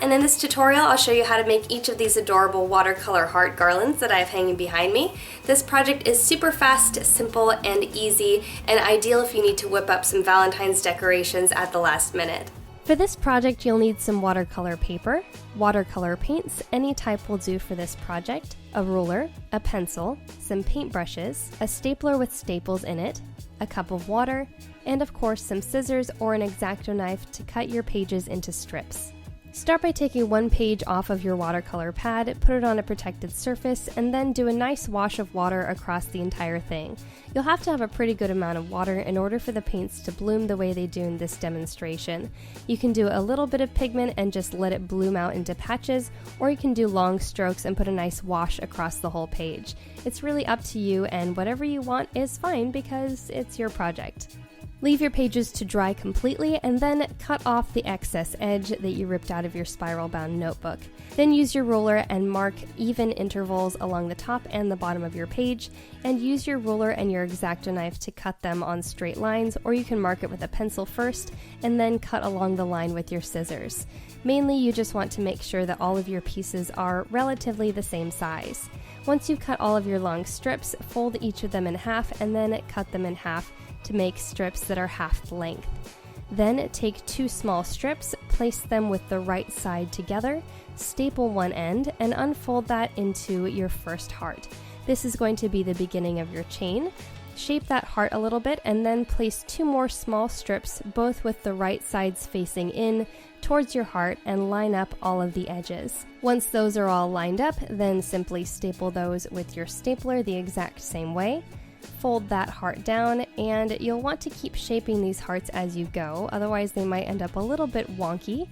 and in this tutorial I'll show you how to make each of these adorable watercolor heart garlands that I have hanging behind me. This project is super fast, simple, and easy, and ideal if you need to whip up some Valentine's decorations at the last minute. For this project you'll need some watercolor paper, watercolor paints, any type will do for this project, a ruler, a pencil, some paintbrushes, a stapler with staples in it, a cup of water, and of course some scissors or an X-Acto knife to cut your pages into strips. Start by taking one page off of your watercolor pad, put it on a protected surface, and then do a nice wash of water across the entire thing. You'll have to have a pretty good amount of water in order for the paints to bloom the way they do in this demonstration. You can do a little bit of pigment and just let it bloom out into patches, or you can do long strokes and put a nice wash across the whole page. It's really up to you, and whatever you want is fine because it's your project. Leave your pages to dry completely and then cut off the excess edge that you ripped out of your spiral-bound notebook. Then use your ruler and mark even intervals along the top and the bottom of your page, and use your ruler and your X-Acto knife to cut them on straight lines, or you can mark it with a pencil first and then cut along the line with your scissors. Mainly you just want to make sure that all of your pieces are relatively the same size. Once you've cut all of your long strips, fold each of them in half and then cut them in half to make strips that are half the length. Then take two small strips, place them with the right side together, staple one end, and unfold that into your first heart. This is going to be the beginning of your chain. Shape that heart a little bit and then place two more small strips, both with the right sides facing in, towards your heart, and line up all of the edges. Once those are all lined up, then simply staple those with your stapler the exact same way. Fold that heart down, and you'll want to keep shaping these hearts as you go, otherwise they might end up a little bit wonky.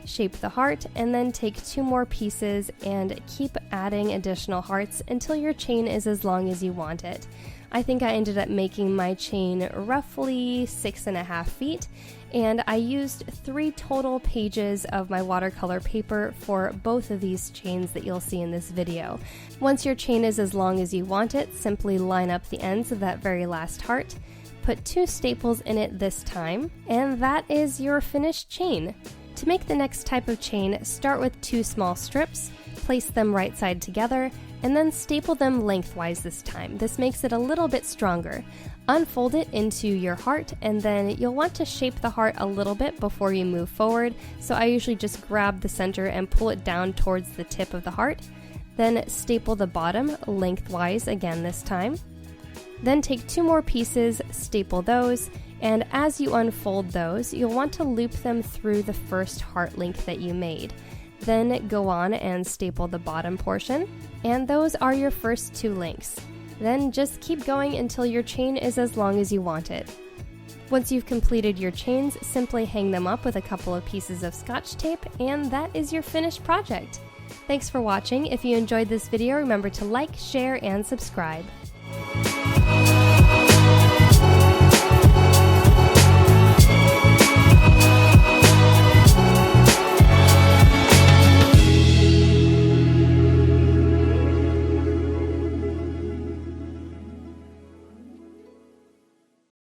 Shape the heart, and then take two more pieces and keep adding additional hearts until your chain is as long as you want it. I think I ended up making my chain roughly 6.5 feet, and I used 3 total pages of my watercolor paper for both of these chains that you'll see in this video. Once your chain is as long as you want it, simply line up the ends of that very last heart, put 2 staples in it this time, and that is your finished chain. To make the next type of chain, start with 2 small strips, place them right side together, and then staple them lengthwise this time. This makes it a little bit stronger. Unfold it into your heart, and then you'll want to shape the heart a little bit before you move forward, so I usually just grab the center and pull it down towards the tip of the heart. Then staple the bottom lengthwise again this time. Then take 2 more pieces, staple those, and as you unfold those, you'll want to loop them through the first heart length that you made. Then go on and staple the bottom portion, and those are your first 2 links. Then just keep going until your chain is as long as you want it. Once you've completed your chains, simply hang them up with a couple of pieces of scotch tape, and that is your finished project. Thanks for watching. If you enjoyed this video, remember to like, share, and subscribe.